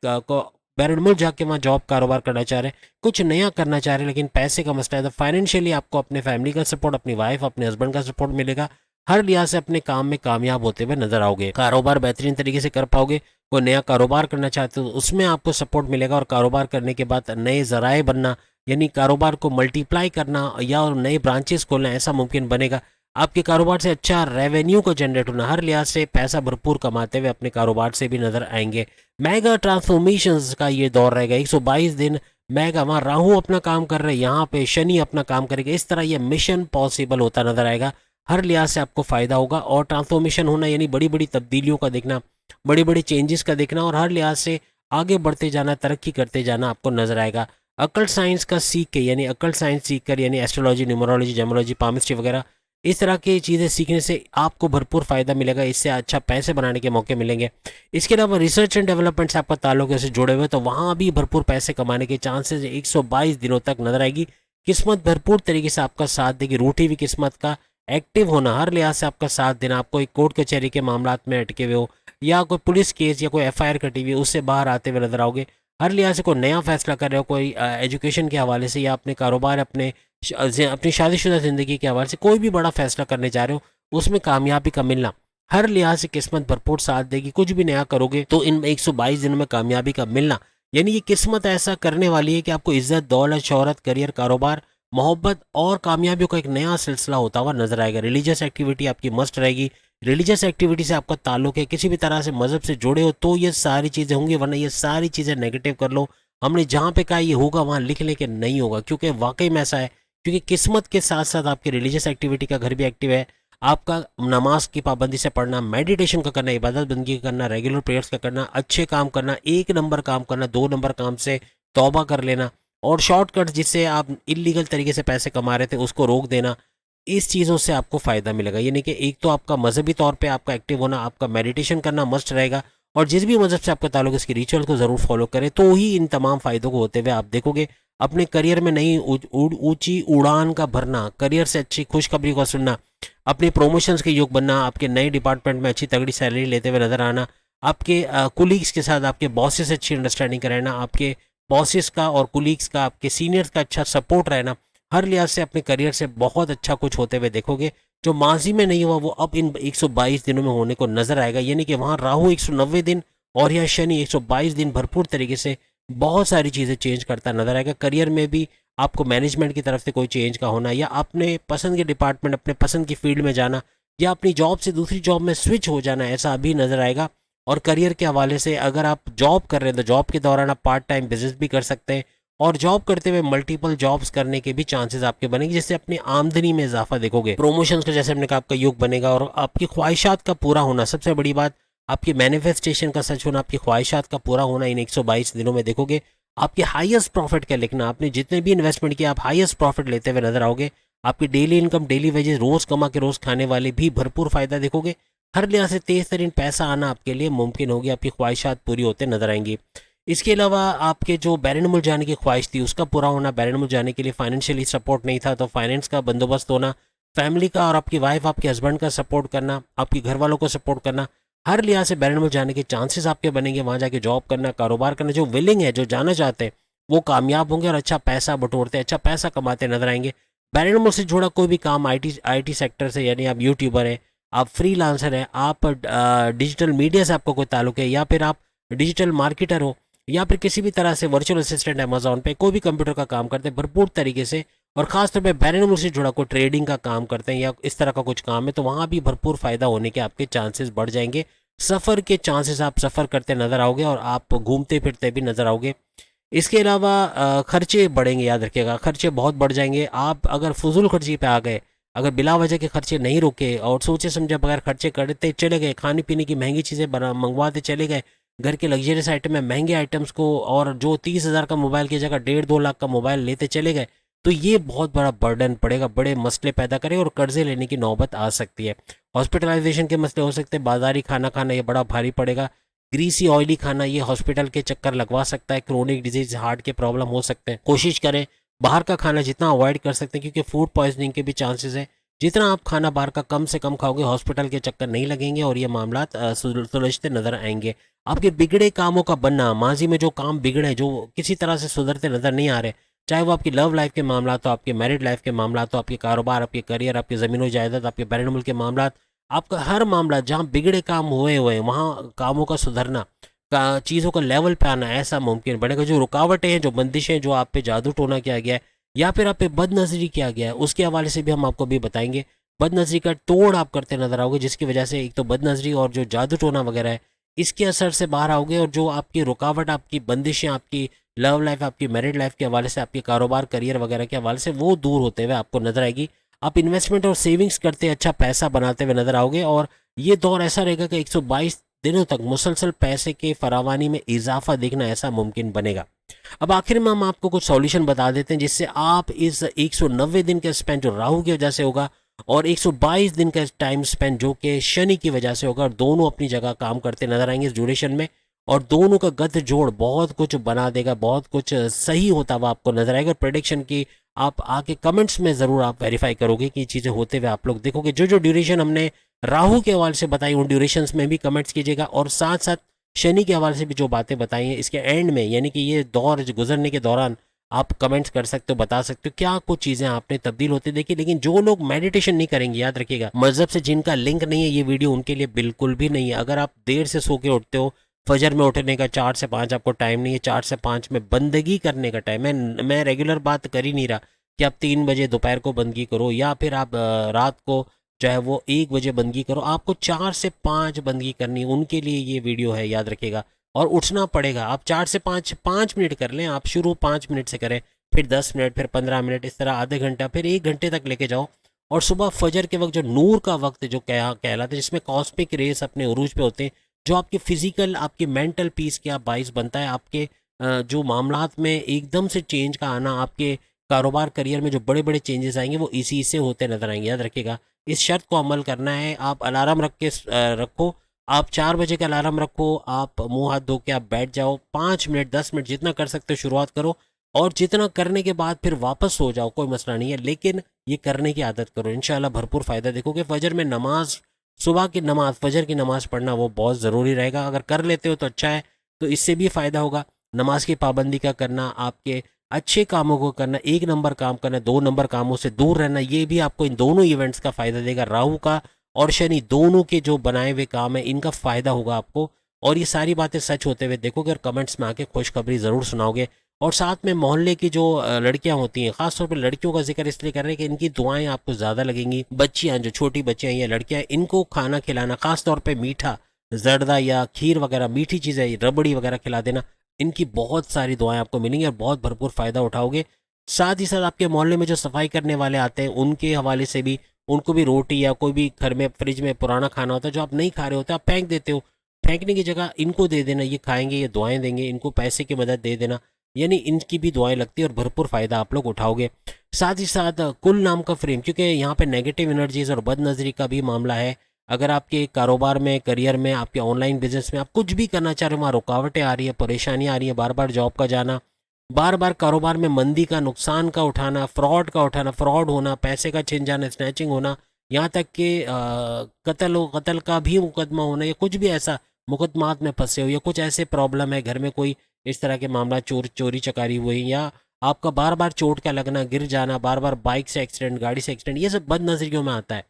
बैरन मुल्क जाके वहाँ जॉब कारोबार करना चाह रहे हैं, कुछ नया करना चाह रहे हैं, लेकिन पैसे का मसला है, तो फाइनेंशियली आपको अपने फैमिली का सपोर्ट, अपनी वाइफ, अपने हस्बैंड का सपोर्ट मिलेगा। हर लिहाज से अपने काम में कामयाब होते हुए नजर आओगे, कारोबार बेहतरीन तरीके से कर पाओगे। कोई नया कारोबार करना चाहते हो उसमें आपको सपोर्ट मिलेगा, और कारोबार करने के बाद नए जराए बनना, यानी कारोबार को मल्टीप्लाई करना या नए ब्रांचेस खोलना, ऐसा मुमकिन बनेगा। आपके कारोबार से अच्छा रेवेन्यू को जनरेट होना, हर लिहाज से पैसा भरपूर कमाते हुए अपने कारोबार से भी नजर आएंगे। मेगा ट्रांसफॉर्मेशंस का ये दौर रहेगा, 122 दिन मेगा, वहाँ राहु अपना काम कर रहे हैं, यहाँ पे शनि अपना काम करेगा, इस तरह ये मिशन पॉसिबल होता नजर आएगा। हर लिहाज से आपको फायदा होगा, और ट्रांसफॉर्मेशन होना यानी बड़ी बड़ी तब्दीलियों का देखना, बड़ी बड़ी चेंजेस का देखना, और हर लिहाज से आगे बढ़ते जाना, तरक्की करते जाना आपको नजर आएगा। अकल्ट साइंस का सीख के, यानी अकल्ट साइंस सीख कर, यानी एस्ट्रोलॉजी, न्यूमरोलॉजी, जेमोलॉजी, पामिस्ट्री वगैरह, इस तरह की चीज़ें सीखने से आपको भरपूर फायदा मिलेगा, इससे अच्छा पैसे बनाने के मौके मिलेंगे। इसके अलावा रिसर्च एंड डेवलपमेंट से आपका ताल्लुक से जुड़े हुए, तो वहाँ भी भरपूर पैसे कमाने के चांसेस 122 दिनों तक नजर आएगी। किस्मत भरपूर तरीके से आपका साथ देगी, रूठी हुई किस्मत का एक्टिव होना, हर लिहाज से आपका साथ देना, आपको एक कोर्ट कचहरी के मामला में अटके हुए हो, या कोई पुलिस केस या कोई एफआईआर कटी हुई है, उससे बाहर आते हुए नजर आओगे। हर लिहाज से कोई नया फैसला कर रहे हो, कोई एजुकेशन के हवाले से, या अपने कारोबार, अपनी शादीशुदा ज़िंदगी के हवाले से कोई भी बड़ा फैसला करने जा रहे हो, उसमें कामयाबी का मिलना, हर लिहाज से किस्मत भरपूर साथ देगी। कुछ भी नया करोगे तो इन 122 दिनों में कामयाबी का मिलना, यानी ये किस्मत ऐसा करने वाली है कि आपको इज्जत, दौलत, शोहरत, करियर, कारोबार, मोहब्बत और कामयाबियों का एक नया सिलसिला होता हुआ नजर आएगा। रिलीजियस एक्टिविटी आपकी मस्ट रहेगी, रिलीजियस एक्टिविटी से आपका ताल्लुक है, किसी भी तरह से मजहब से जुड़े हो तो ये सारी चीज़ें होंगी, वरना ये सारी चीज़ें नेगेटिव कर लो। हमने जहाँ पे कहा ये होगा वहाँ लिख ले के नहीं होगा, क्योंकि वाकई में ऐसा है, क्योंकि किस्मत के साथ साथ आपकी रिलीजियस एक्टिविटी का घर भी एक्टिव है। आपका नमाज की पाबंदी से पढ़ना, मेडिटेशन का करना, इबादत बंदगी का करना, रेगुलर प्रेयर्स का करना, अच्छे काम करना, 1 नंबर काम करना, 2 नंबर काम से तौबा कर लेना, और शॉर्टकट जिससे आप इलीगल तरीके से पैसे कमा रहे थे उसको रोक देना, इस चीज़ों से आपको फ़ायदा मिलेगा। यानी कि एक तो आपका मजहबी तौर पे आपका एक्टिव होना, आपका मेडिटेशन करना मस्ट रहेगा, और जिस भी मजहब से आपका ताल्लुक इसकी रिचुअल को ज़रूर फॉलो करें, तो ही इन तमाम फ़ायदों को होते हुए आप देखोगे अपने करियर में नई ऊंची उड़ान का भरना, करियर से अच्छी खुशखबरी को सुनना, अपने प्रमोशंस के योग बनना, आपके नए डिपार्टमेंट में अच्छी तगड़ी सैलरी लेते हुए नजर आना, आपके कुलीग्स के साथ आपके बॉसेस से अच्छी अंडरस्टैंडिंग का रहना, आपके बॉसेस का और कुलीग्स का, आपके सीनियर्स का अच्छा सपोर्ट रहना, हर लिहाज से अपने करियर से बहुत अच्छा कुछ होते हुए देखोगे। जो माजी में नहीं हुआ वो अब इन 122 दिनों में होने को नजर आएगा, यानी कि वहाँ राहु 190 दिन और यह शनि 122 दिन भरपूर तरीके से बहुत सारी चीज़ें चेंज करता नजर आएगा। करियर में भी आपको मैनेजमेंट की तरफ से कोई चेंज का होना, या अपने पसंद के डिपार्टमेंट, अपने पसंद की फील्ड में जाना, या अपनी जॉब से दूसरी जॉब में स्विच हो जाना, ऐसा अभी नजर आएगा। और करियर के हवाले से अगर आप जॉब कर रहे हैं तो जॉब के दौरान आप पार्ट टाइम बिजनेस भी कर सकते हैं, और जॉब करते हुए मल्टीपल जॉब्स करने के भी चांसेस आपके बनेंगे, जिससे अपनी आमदनी में इजाफा देखोगे। प्रमोशंस का जैसे हमने कहा आपका योग बनेगा, और आपकी ख्वाहिशात का पूरा होना, सबसे बड़ी बात आपकी मैनिफेस्टेशन का सच होना, आपकी ख्वाहिशात का पूरा होना इन 122 दिनों में देखोगे। आपके हाईएस्ट प्रॉफिट का लिखना, आपने जितने भी इन्वेस्टमेंट किया आप हाईएस्ट प्रॉफिट लेते हुए नजर आओगे। आपकी डेली इनकम, डेली वेजेस, रोज कमा के रोज खाने वाले भी भरपूर फायदा देखोगे। हर लिहाज से तेज तरीन पैसा आना आपके लिए मुमकिन होगी, आपकी ख्वाहिशात पूरी होते नजर आएंगी। इसके अलावा आपके जो बैरन मुल्क जाने की ख्वाहिश थी उसका पूरा होना, बैरन मुल्क जाने के लिए फाइनेंशियली सपोर्ट नहीं था तो फाइनेंस का बंदोबस्त होना, फैमिली का और आपकी वाइफ, आपके हस्बैंड का सपोर्ट करना, आपके घर वालों को सपोर्ट करना, हर लिहाज से बैरन मुल्क जाने के चांसेस आपके बनेंगे। वहाँ जाके जॉब करना, कारोबार करना, जो विलिंग है, जो जाना चाहते हैं वो कामयाब होंगे और अच्छा पैसा बटोरते, अच्छा पैसा कमाते नजर आएंगे। बैरन मुल्क से जुड़ा कोई भी काम आईटी सेक्टर से, यानी आप यूट्यूबर हैं, आप फ्रीलांसर हैं, आप डिजिटल मीडिया से आपका कोई ताल्लुक है, या फिर आप डिजिटल मार्केटर हो, या फिर किसी भी तरह से वर्चुअल असिस्टेंट अमेजोन पे कोई भी कंप्यूटर का काम करते हैं भरपूर तरीके से, और खासतौर पे बैरन मुल्क से जुड़ा कोई ट्रेडिंग का काम करते हैं या इस तरह का कुछ काम है, तो वहाँ भी भरपूर फायदा होने के आपके चांसेस बढ़ जाएंगे। सफ़र के चांसेस, आप सफ़र करते नजर आओगे और आप घूमते फिरते भी नजर आओगे। इसके अलावा खर्चे बढ़ेंगे, याद रखिएगा खर्चे बहुत बढ़ जाएंगे। आप अगर फजूल खर्ची पे आ गए, अगर बिला वजह के खर्चे नहीं रुके और सोचे समझे बगैर खर्चे करते चले गए, खाने पीने की महंगी चीज़ें मंगवाते चले गए, घर के लग्जरियस आइटम में महंगे आइटम्स को, और जो 30,000 का मोबाइल की जगह 1.5-2 लाख का मोबाइल लेते चले गए, तो ये बहुत बड़ा बर्डन पड़ेगा, बड़े मसले पैदा करेगा और कर्जे लेने की नौबत आ सकती है। हॉस्पिटलाइजेशन के मसले हो सकते हैं, बाजारी खाना खाना ये बड़ा भारी पड़ेगा, ग्रीसी ऑयली खाना ये हॉस्पिटल के चक्कर लगवा सकता है, क्रोनिक डिजीज, हार्ट के प्रॉब्लम हो सकते हैं। कोशिश करें बाहर का खाना जितना अवॉइड कर सकते हैं, क्योंकि फूड पॉइजनिंग के भी चांसेस हैं। जितना आप खाना बाहर का कम से कम खाओगे, हॉस्पिटल के चक्कर नहीं लगेंगे और ये मामला सुलझते नजर आएंगे। आपके बिगड़े कामों का बनना, माजी में जो काम बिगड़े, जो किसी तरह से सुधरते नजर नहीं आ रहे, चाहे वो आपकी लव लाइफ के मामला तो, आपके मैरिड लाइफ के मामला तो, आपके कारोबार, आपके करियर, आपकी ज़मीन जायदाद, आपके बैरन मुल्क के मामला, आपका हर मामला जहाँ बिगड़े काम हुए वहाँ कामों का सुधरना, का चीज़ों का लेवल पे आना ऐसा मुमकिन बनेगा। जो रुकावटें हैं, जो बंदिशें, जो आप पे जादू टोना किया गया है या फिर आप पे बदनजरी किया गया है, उसके हवाले से भी हम आपको भी बताएंगे। बदनजरी का तोड़ आप करते नजर आओगे, जिसकी वजह से एक तो बदनजरी और जो जादू टोना वगैरह है इसके असर से बाहर आओगे, और जो आपकी रुकावट, आपकी बंदिशें, आपकी लव लाइफ, आपकी मैरिड लाइफ के हवाले से, आपके कारोबार, करियर वगैरह के हवाले से, वो दूर होते हुए आपको नजर आएगी। आप इन्वेस्टमेंट और सेविंग्स करते अच्छा पैसा बनाते हुए नजर आओगे, और ये दौर ऐसा रहेगा कि 122 दिनों तक मुसलसल पैसे के फरावानी में इजाफा देखना ऐसा मुमकिन बनेगा। अब आखिर में हम आपको कुछ सॉल्यूशन बता देते हैं जिससे आप इस 190 दिन के स्पेंड जो राहु की वजह से होगा और 122 दिन का टाइम स्पेंड जो कि शनि की वजह से होगा, और दोनों अपनी जगह काम करते नजर आएंगे इस ड्यूरेशन में, और दोनों का गत जोड़ बहुत कुछ बना देगा, बहुत कुछ सही होता हुआ आपको नजर आएगा। प्रेडिक्शन की आप आके कमेंट्स में ज़रूर आप वेरीफाई करोगे कि चीज़ें होते हुए आप लोग देखोगे। जो जो ड्यूरेशन हमने राहु के हवाले से बताई उन ड्यूरेशंस में भी कमेंट्स कीजिएगा, और साथ साथ शनि के हवाले से भी जो बातें बताई हैं इसके एंड में, यानी कि ये दौर गुजरने के दौरान आप कमेंट्स कर सकते हो, बता सकते हो क्या कुछ चीज़ें आपने तब्दील होते देखी। लेकिन जो लोग मेडिटेशन नहीं करेंगे, याद रखिएगा मजहब से जिनका लिंक नहीं है, ये वीडियो उनके लिए बिल्कुल भी नहीं है। अगर आप देर से सो के उठते हो, फजर में उठने का 4 से 5 आपको टाइम नहीं है, 4 से 5 में बंदगी करने का टाइम है। मैं रेगुलर बात कर ही नहीं रहा कि आप 3 बजे दोपहर को बंदगी करो, या फिर आप रात को जो है वो 1 बजे बंदगी करो। आपको 4 से 5 बंदगी करनी, उनके लिए ये वीडियो है, याद रखिएगा। और उठना पड़ेगा, आप 4 से 5 मिनट कर लें, आप शुरू 5 मिनट से करें, फिर 10 मिनट, फिर 15 मिनट, इस तरह आधे घंटा, फिर 1 घंटे तक लेके जाओ। और सुबह फजर के वक्त जो नूर का वक्त जो कहलाता है, जिसमें कॉस्मिक रेस अपने उरूज पे होते हैं, जो आपकी फिजिकल, आपकी मेंटल पीस के आप बाइस बनता है, आपके जो मामलात में एकदम से चेंज का आना, आपके कारोबार करियर में जो बड़े बड़े चेंजेस आएंगे वो इसी से होते नजर आएंगे। याद रखिएगा इस शर्त को अमल करना है। आप अलार्म रख के रखो, आप 4 बजे का अलार्म रखो, आप मुंह हाथ धो के आप बैठ जाओ, 5 मिनट 10 मिनट जितना कर सकते हो शुरुआत करो। और जितना करने के बाद फिर वापस सो जाओ, कोई मसला नहीं है, लेकिन ये करने की आदत करो, इंशाल्लाह भरपूर फ़ायदा देखोगे। फजर में नमाज, सुबह की नमाज, फजर की नमाज पढ़ना वो बहुत ज़रूरी रहेगा। अगर कर लेते हो तो अच्छा है, तो इससे भी फ़ायदा होगा। नमाज की पाबंदी का करना, आपके अच्छे कामों को करना, 1 नंबर काम करना, 2 नंबर कामों से दूर रहना, ये भी आपको इन दोनों इवेंट्स का फ़ायदा देगा। राहु का और शनि दोनों के जो बनाए हुए काम है, इनका फ़ायदा होगा आपको। और ये सारी बातें सच होते हुए देखोगे और कमेंट्स में आके खुशखबरी ज़रूर सुनाओगे। और साथ में मोहल्ले की जो लड़कियां होती हैं, खासतौर पर लड़कियों का जिक्र इसलिए कर रहे हैं कि इनकी दुआएं आपको ज़्यादा लगेंगी। बच्चियां, जो छोटी बच्चियां या लड़कियां, इनको खाना खिलाना, खासतौर पे मीठा, जर्दा या खीर वगैरह, मीठी चीज़ें, रबड़ी वगैरह खिला देना, इनकी बहुत सारी दुआएं आपको मिलेंगी और बहुत भरपूर फ़ायदा उठाओगे। साथ ही साथ आपके मोहल्ले में जो सफाई करने वाले आते हैं, उनके हवाले से भी, उनको भी रोटी या कोई भी घर में फ्रिज में पुराना खाना होता है जो आप नहीं खा रहे होते, आप फेंक देते हो, फेंकने की जगह इनको दे देना, ये खाएंगे, ये दुआएं देंगे, इनको पैसे की मदद दे देना, यानी इनकी भी दुआएं लगती है और भरपूर फ़ायदा आप लोग उठाओगे। साथ ही साथ कुल नाम का फ्रेम, क्योंकि यहाँ पे नेगेटिव एनर्जीज और बदनज़री का भी मामला है। अगर आपके कारोबार में, करियर में, आपके ऑनलाइन बिजनेस में आप कुछ भी करना चाह रहे हो, वहाँ रुकावटें आ रही है, परेशानियाँ आ रही है, बार बार जॉब का जाना, बार बार कारोबार में मंदी का, नुकसान का उठाना, फ्रॉड का उठाना, फ्रॉड होना, पैसे का छिन जाना, स्नैचिंग होना, यहाँ तक कि कत्ल का भी मुकदमा होना, या कुछ भी ऐसा मुकदमात में फंसे हो, या कुछ ऐसे प्रॉब्लम है घर में, कोई इस तरह के मामला, चोरी चकारी हुई, या आपका बार बार चोट का लगना, गिर जाना, बार बार बाइक से एक्सीडेंट, गाड़ी से एक्सीडेंट, ये सब बदनजरियों में आता है।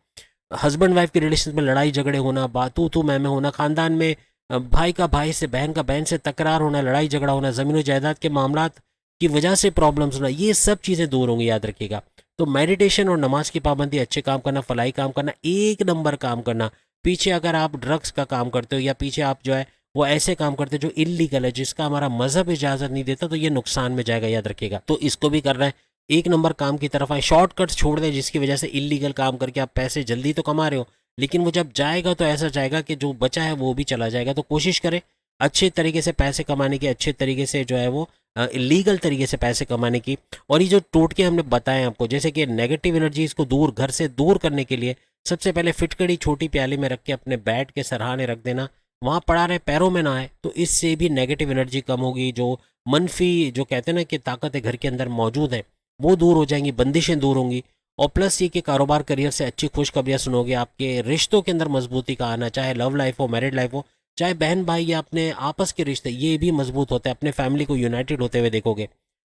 हस्बैंड वाइफ के रिलेशन में लड़ाई झगड़े होना, बातू तू मैं होना, खानदान में भाई का भाई से, बहन का बहन से तकरार होना, लड़ाई झगड़ा होना, ज़मीन जायदाद के मामला की वजह से प्रॉब्लम्स होना, ये सब चीज़ें दूर होंगी, याद रखिएगा। तो मेडिटेशन और नमाज की पाबंदी, अच्छे काम करना, फलाई काम करना, 1 नंबर काम करना। पीछे अगर आप ड्रग्स का काम करते हो, या पीछे आप जो है वो ऐसे काम करते हो जो इलीगल है, जिसका हमारा मजहब इजाज़त नहीं देता, तो ये नुकसान में जाएगा, याद रखिएगा। तो इसको भी करना है, 1 नंबर काम की तरफ आए, शॉर्टकट्स छोड़ दें जिसकी वजह से इलीगल काम करके आप पैसे जल्दी तो कमा रहे हो, लेकिन वो जब जाएगा तो ऐसा जाएगा कि जो बचा है वो भी चला जाएगा। तो कोशिश करें अच्छे तरीके से पैसे कमाने की, अच्छे तरीके से जो है वो लीगल तरीके से पैसे कमाने की। और ये जो टोटके हमने बताए आपको, जैसे कि नेगेटिव एनर्जीज को दूर, घर से दूर करने के लिए, सबसे पहले फिटकड़ी छोटी प्याली में रख के अपने बेड के सरहाने रख देना, वहाँ पड़ा रहे, पैरों में ना आए, तो इससे भी नेगेटिव एनर्जी कम होगी। जो मनफी, जो कहते हैं ना कि ताकतें घर के अंदर मौजूद हैं, वो दूर हो जाएंगी, बंदिशें दूर होंगी। और प्लस ये कि कारोबार, करियर से अच्छी खुशखबरियाँ सुनोगे, आपके रिश्तों के अंदर मजबूती का आना, चाहे लव लाइफ हो, मैरिड लाइफ हो, चाहे बहन भाई या अपने आपस के रिश्ते, ये भी मजबूत होते हैं, अपने फैमिली को यूनाइटेड होते हुए देखोगे।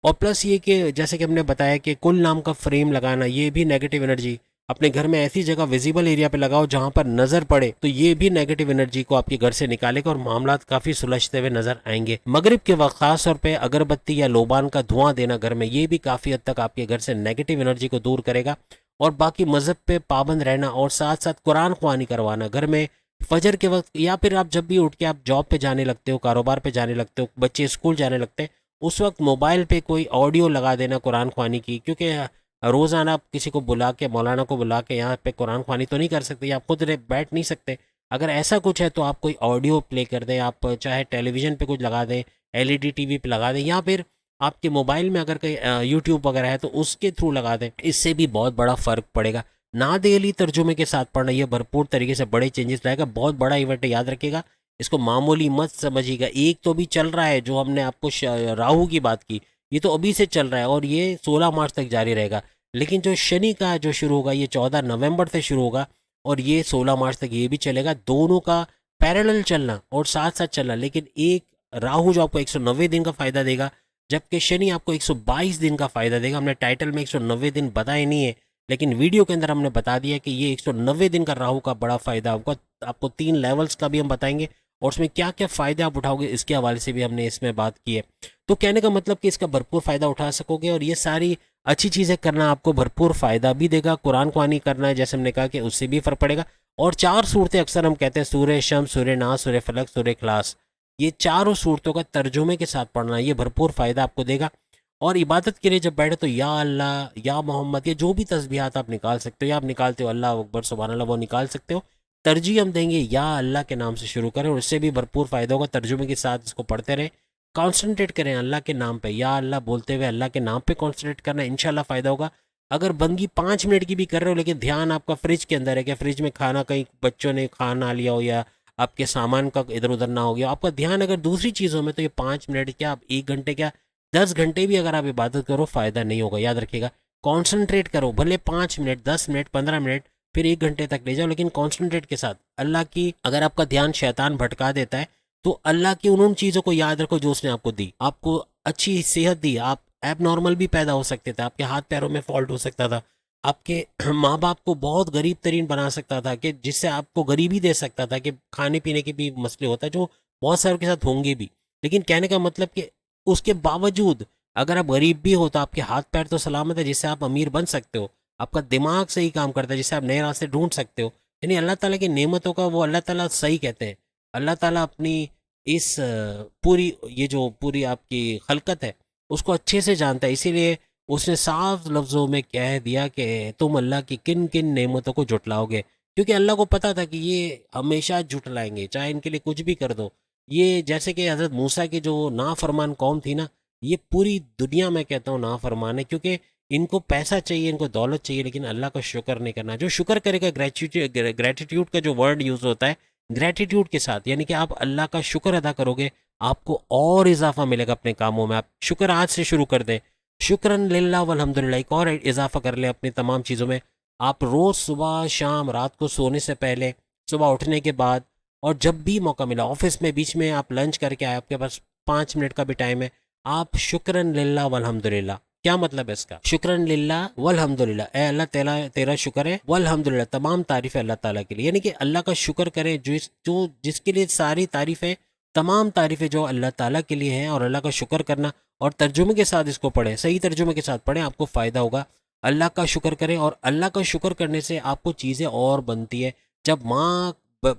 और प्लस ये कि जैसे कि हमने बताया कि कुल नाम का फ्रेम लगाना, ये भी नेगेटिव एनर्जी, अपने घर में ऐसी जगह विजिबल एरिया पे लगाओ जहां पर नजर पड़े, तो ये भी नेगेटिव एनर्जी को आपके घर से निकालेगा और मामला काफी सुलझते हुए नजर आएंगे। मगरिब के वक्त खास तौर पे अगरबत्ती या लोबान का धुआं देना घर में, ये भी काफी हद तक आपके घर से नेगेटिव एनर्जी को दूर करेगा। और बाकी मजहब पे पाबंद रहना, और साथ साथ कुरान ख्वानी करवाना घर में फजर के वक्त, या फिर आप जब भी उठ के आप जॉब पे जाने लगते हो, कारोबार पे जाने लगते हो, बच्चे स्कूल जाने लगते हैं, उस वक्त मोबाइल पे कोई ऑडियो लगा देना कुरान ख्वानी की, क्योंकि रोज़ाना आप किसी को बुला के, मौलाना को बुला के यहाँ पे कुरान ख्वानी तो नहीं कर सकते, या आप खुद बैठ नहीं सकते। अगर ऐसा कुछ है तो आप कोई ऑडियो प्ले कर दें, आप चाहे टेलीविज़न पे कुछ लगा दें, एलईडी टीवी पे लगा दें, या फिर आपके मोबाइल में अगर कहीं यूट्यूब वगैरह है तो उसके थ्रू लगा दें, इससे भी बहुत बड़ा फ़र्क पड़ेगा। नादेली तर्जुमे के साथ पढ़ना, ये भरपूर तरीके से बड़े चेंजेस लाएगा, बहुत बड़ा इवेंट है, याद रखिएगा, इसको मामूली मत समझिएगा। एक तो भी चल रहा है, जो हमने आपको राहु की बात की, ये तो अभी से चल रहा है और ये 16 मार्च तक जारी रहेगा। लेकिन जो शनि का जो शुरू होगा, ये 14 नवंबर से शुरू होगा और ये 16 मार्च तक ये भी चलेगा। दोनों का पैरेलल चलना और साथ साथ चलना, लेकिन एक राहु जो आपको 190 दिन का फायदा देगा, जबकि शनि आपको 122 दिन का फायदा देगा। हमने टाइटल में 190 दिन बताए नहीं है, लेकिन वीडियो के अंदर हमने बता दिया कि ये 190 दिन का राहु का बड़ा फायदा होगा। आपको 3 लेवल्स का भी हम बताएंगे और उसमें क्या क्या फ़ायदे आप उठाओगे, इसके हवाले से भी हमने इसमें बात की है। तो कहने का मतलब कि इसका भरपूर फ़ायदा उठा सकोगे और ये सारी अच्छी चीज़ें करना आपको भरपूर फ़ायदा भी देगा। कुरान ख्वानी करना है, जैसे हमने कहा कि उससे भी फ़र्क पड़ेगा। और 4 सूरतें अक्सर हम कहते हैं, सूरह शम्स, सूरह नास, सूरह फलक, सूरह इखलास, ये चारों सूरतों का तर्जुमे के साथ पढ़ना, ये भरपूर फ़ायदा आपको देगा। और इबादत के लिए जब बैठे तो या अल्लाह, या मोहम्मद, ये जो भी तस्बीहात आप निकाल सकते हो, या आप निकालते हो अल्लाह अकबर, सुभान अल्लाह, वो निकाल सकते हो। तरजीह हम देंगे या अल्लाह के नाम से शुरू करें और इससे भी भरपूर फ़ायदा होगा। तर्जुमे के साथ इसको पढ़ते रहें, कॉन्सनट्रेट करें अल्लाह के नाम पे, या अल्लाह बोलते हुए अल्लाह के नाम पे कॉन्सनट्रेट करना, इंशाल्लाह फ़ायदा होगा। अगर बंदगी 5 मिनट की भी कर रहे हो, लेकिन ध्यान आपका फ्रिज के अंदर है, क्या फ्रिज में खाना कहीं बच्चों ने खा ना लिया हो, या आपके सामान का इधर उधर ना हो गया, आपका ध्यान अगर दूसरी चीज़ों में, तो ये 5 मिनट क्या, आप 1 घंटे क्या, 10 घंटे भी अगर आप इबादत करो फ़ायदा नहीं होगा, याद रखिएगा। कॉन्सनट्रेट करो, भले 5 मिनट, 10 मिनट, 15 मिनट, फिर 1 घंटे तक ले जाओ, लेकिन कॉन्सनट्रेट के साथ। अल्लाह की, अगर आपका ध्यान शैतान भटका देता है तो अल्लाह की उन चीज़ों को याद रखो जो उसने आपको दी। आपको अच्छी सेहत दी, आप एब नॉर्मल भी पैदा हो सकते थे, आपके हाथ पैरों में फॉल्ट हो सकता था, आपके माँ बाप को बहुत गरीब तरीन बना सकता था, कि जिससे आपको गरीबी दे सकता था, कि खाने पीने के भी मसले होता है जो बहुत सारों के साथ होंगे भी। लेकिन कहने का मतलब कि उसके बावजूद अगर आप गरीब भी हो तो आपके हाथ पैर तो सलामत है, जिससे आप अमीर बन सकते हो। आपका दिमाग सही काम करता है, जिससे आप नए रास्ते ढूंढ सकते हो। यानी अल्लाह ताला की नेमतों का वो अल्लाह ताला सही कहते हैं। अल्लाह ताला अपनी इस पूरी, ये जो पूरी आपकी खलकत है उसको अच्छे से जानता है, इसीलिए उसने साफ लफ्ज़ों में कह दिया कि तुम अल्लाह की किन किन नेमतों को जुटलाओगे, क्योंकि अल्लाह को पता था कि ये हमेशा जुटलाएंगे, चाहे इनके लिए कुछ भी कर दो। ये जैसे कि हज़रत मूसा की जो नाफरमान कौम थी ना, ये पूरी दुनिया में कहता हूँ नाफरमान है, क्योंकि इनको पैसा चाहिए, इनको दौलत चाहिए, लेकिन अल्लाह का शुक्र नहीं करना। जो शुक्र करेगा, ग्रेटिट्यूड का जो वर्ड यूज़ होता है, ग्रेटिट्यूड के साथ, यानी कि आप अल्लाह का शुक्र अदा करोगे, आपको और इजाफा मिलेगा अपने कामों में। आप शुक्र आज से शुरू कर दें, शुक्रन लिल्लाह वल्हम्दुलिल्लाह, एक और इजाफा कर लें अपनी तमाम चीज़ों में। आप रोज़ सुबह शाम, रात को सोने से पहले, सुबह उठने के बाद, और जब भी मौका मिला, ऑफिस में बीच में आप लंच करके आए, आपके पास 5 मिनट का भी टाइम है, आप शुक्रन लिल्लाह वल्हम्दुलिल्लाह। क्या मतलब है इसका? शुक्रन लिल्लाह वल्हम्दुलिल्लाह, ए अल्लाह तेरा तेरा शुक्र है, वल्हम्दुलिल्लाह तमाम तारीफ़ है अल्लाह ताला के लिए। यानी कि अल्लाह का शुक्र करें, जो जिसके लिए सारी तारीफ़ें, तमाम तारीफ़ें जो अल्लाह ताला के लिए हैं, और अल्लाह का शुक्र करना। और तर्जुमे के साथ इसको पढ़ें, सही तर्जुमे के साथ पढ़ें, आपको फ़ायदा होगा। अल्लाह का शुक्र करें, और अल्लाह का शुक्र करने से आपको चीज़ें और बनती है। जब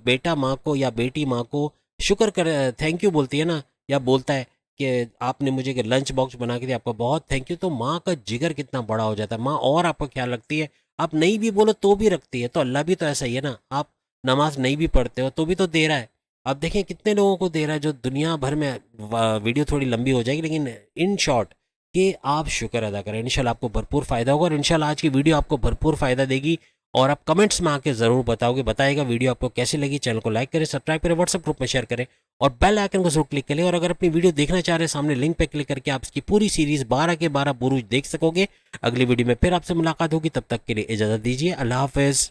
बेटा माँ को या बेटी माँ को शुक्र कर, थैंक यू बोलती है ना, या बोलता है कि आपने मुझे लंच बॉक्स बना के दिया, आपका बहुत थैंक यू, तो माँ का जिगर कितना बड़ा हो जाता है। माँ और आपका ख्याल रखती है, आप नहीं भी बोलो तो भी रखती है। तो अल्लाह भी तो ऐसा ही है ना, आप नमाज नहीं भी पढ़ते हो तो भी तो दे रहा है। आप देखें कितने लोगों को दे रहा है, जो दुनिया भर में, वीडियो थोड़ी लंबी हो जाएगी, लेकिन इन शॉर्ट कि आप शुक्र अदा करें, इंशाल्लाह आपको भरपूर फ़ायदा होगा। और इंशाल्लाह आज की वीडियो आपको भरपूर फ़ायदा देगी, और आप कमेंट्स में आके ज़रूर बताएगा वीडियो आपको कैसी लगी। चैनल को लाइक करें, सब्सक्राइब करें, व्हाट्सएप ग्रुप में शेयर करें, और बेल आइकन को जरूर क्लिक करें। और अगर अपनी वीडियो देखना चाह रहे हैं, सामने लिंक पे क्लिक करके आप इसकी पूरी सीरीज़ 12 के 12 बुरूज देख सकोगे। अगली वीडियो में फिर आपसे मुलाकात होगी, तब तक के लिए इजाज़त दीजिए, अल्लाह हाफिज़।